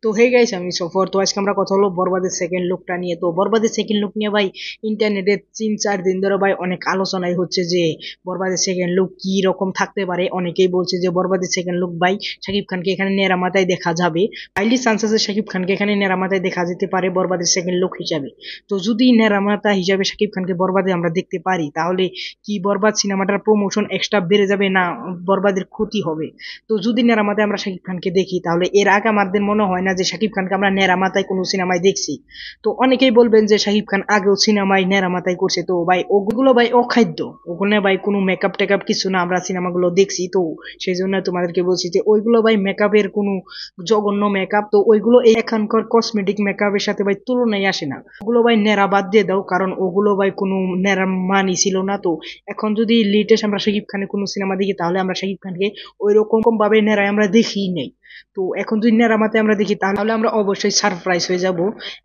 তো hey guys, আমি সফর। তো আজকে আমরা কথা হলো বরবাদের সেকেন্ড লুকটা নিয়ে। তো বরবাদের সেকেন্ড লুক নিয়ে ভাই ইন্টারনেটে 3-4 দিন ধরে ভাই অনেক আলোচনাই হচ্ছে যে বরবাদের সেকেন্ড লুক কি রকম থাকতে পারে। অনেকেই বলছে যে বরবাদের সেকেন্ড লুক ভাই শাকিব খানকে এখানে নেড়া মাথায় দেখা যাবে। হাইলি চান্স আছে শাকিব খানকে এখানে নেড়া মাথায় দেখা যেতে পারে বরবাদের সেকেন্ড লুক হিসাবে। তো যদি নেড়া মাথা হিসাবে শাকিব খানকে বরবাদে আমরা দেখতে পারি, তাহলে কি বরবাদ সিনেমাটার প্রমোশন এক্সট্রা বেড়ে যাবে, না বরবাদের ক্ষতি হবে? তো যদি নেরামাতে আমরা শাকিব খানকে দেখি, তাহলে এর আগে আমাদের মনে হয় না যে শাকিব খানকে আমরা নেরামাতায় কোনো সিনেমায় দেখছি। তো অনেকেই বলবেন যে শাকিব খান আগেও সিনেমায় নেরামাতাই করছে। তো ভাই ওগুলো ভাই অখাদ্য, ওখানে ভাই কোনো মেকআপ টেকআপ কিছু না, আমরা সিনেমাগুলো দেখছি। তো সেই জন্য তোমাদেরকে বলছি যে ওইগুলো ভাই মেকআপের কোনো জঘন্য মেকআপ। তো ওইগুলো এই এখানকার কসমেটিক মেকআপের সাথে ভাই তুলনায় আসে না। ওগুলো ভাই নেড়া বাদ দিয়ে দাও, কারণ ওগুলো ভাই কোনো নেড়া মানই ছিল না। তো এখন যদি লেটেস্ট আমরা শাকিব খানের কোনো সিনেমা দেখি, তাহলে আমরা শাকিব খানকে ওই রকম ভাবে নেড়ায় আমরা দেখি নাই। তো এখন যদি নেড়ামাতে আমরা দেখি, তাহলে আমরা অবশ্যই সারপ্রাইজ হয়ে যাব।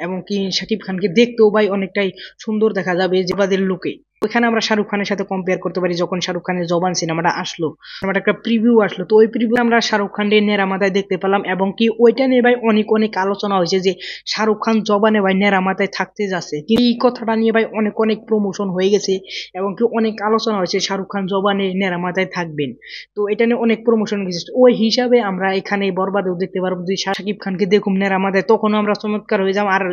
এবং কি শাকিব খানকে দেখতেও ভাই অনেকটাই সুন্দর দেখা যাবে যেবাদের লুকে। ওইখানে আমরা শাহরুখ খানের সাথে কম্পেয়ার করতে পারি। যখন শাহরুখ খানের জবান সিনেমাটা আসলো, সিনেমাটা একটা প্রিভিউ আসলো, তো ওই প্রিভিউ আমরা শাহরুখ খানের নেড়ামাথায় দেখতে পেলাম। এবং কি ওইটা নিয়ে ভাই অনেক অনেক আলোচনা হয়েছে যে শাহরুখ খান জবানে ভাই নেড়ামাথায় থাকতে যাচ্ছে। এই কথাটা নিয়ে ভাই অনেক অনেক প্রমোশন হয়ে গেছে। এবং কি অনেক আলোচনা হয়েছে শাহরুখ খান জবানে নেড়ামাথায় থাকবেন। তো এটা নিয়ে অনেক প্রমোশন গেছে। ওই হিসাবে আমরা এখানে বরবাদেও দেখতে পারবো, যদি শাকিব খানকে দেখুম নেড়ামাথায়, তখনও আমরা চমৎকার হয়ে যাবো। আর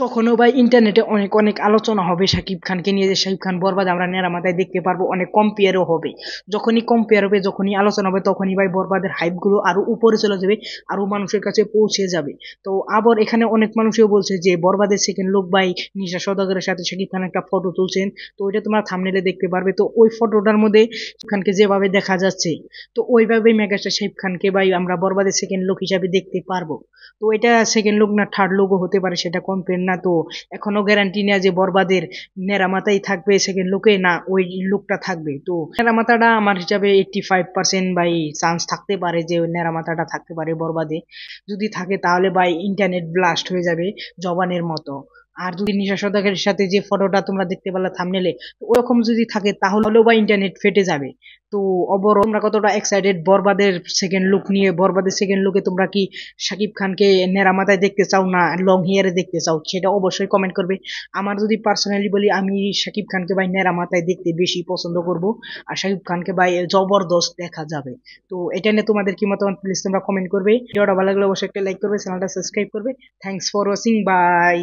তখনও ভাই ইন্টারনেটে অনেক অনেক আলোচনা হবে শাকিব খানকে নিয়ে, যে শাকিব খান বরবাদ আমরা নেড়ামাথায় দেখতে পারবো। অনেক কম্পেয়ারও হবে। যখনই কম্পেয়ার হবে, যখনই আলোচনা হবে, তখনই ভাই বরবাদের হাইপ গুলো আরো উপরে চলে যাবে, আরো মানুষের কাছে পৌঁছে যাবে। তো আবার এখানে অনেক মানুষও বলছে যে বরবাদের সেকেন্ড লুক ভাই নিশা সওদাগরের সাথে শাকিব খান একটা ফটো তুলছেন। তো ওইটা তোমরা থাম্বনেলে দেখতে পারবে। তো ওই ফটোটার মধ্যে শাকিব খানকে যেভাবে দেখা যাচ্ছে, তো ওইভাবেই মেগাস্টার শাকিব খানকে ভাই আমরা বরবাদের সেকেন্ড লুক হিসাবে দেখতে পারবো। তো এটা সেকেন্ড লুক না থার্ড লুকও হতে পারে, সেটা কনফার্ম না। তো এখনো গ্যারান্টি নেই যে বরবাদের নেরামাতাই থাকবে সেকেন্ড লুকে, না ওই লুকটা থাকবে। তো নেরামাতাটা আমার হিসাবে 85% বাই চান্স থাকতে পারে যে ওই নেরামাতাটা থাকতে পারে বরবাদে। যদি থাকে তাহলে ভাই ইন্টারনেট ব্লাস্ট হয়ে যাবে জবানের মতো। আর যদি নিশা সওদাগরের সাথে যে ফটোটা তোমরা দেখতে পেলে থাম্বনেলে, ওরকম যদি থাকে তাহলেও বা ইন্টারনেট ফেটে যাবে। তো ওভারঅল তোমরা কতটা এক্সাইটেড বরবাদের সেকেন্ড লুক নিয়ে? বরবাদের সেকেন্ড লুকে তোমরা কি শাকিব খানকে নেড়া মাথায় দেখতে চাও, না লং হেয়ারে দেখতে চাও? সেটা অবশ্যই কমেন্ট করবে। আমার যদি পার্সোনালি বলি, আমি শাকিব খানকে ভাই নেড়া মাথায় দেখতে বেশি পছন্দ করব। আর শাকিব খানকে ভাই জবরদস্ত দেখা যাবে। তো এটা নিয়ে তোমাদের কি মতামত, প্লিজ তোমরা কমেন্ট করবে। ভিডিওটা ভালো লাগলে অবশ্যই একটা লাইক করবে, চ্যানেলটা সাবস্ক্রাইব করবে। Thanks for watching, by.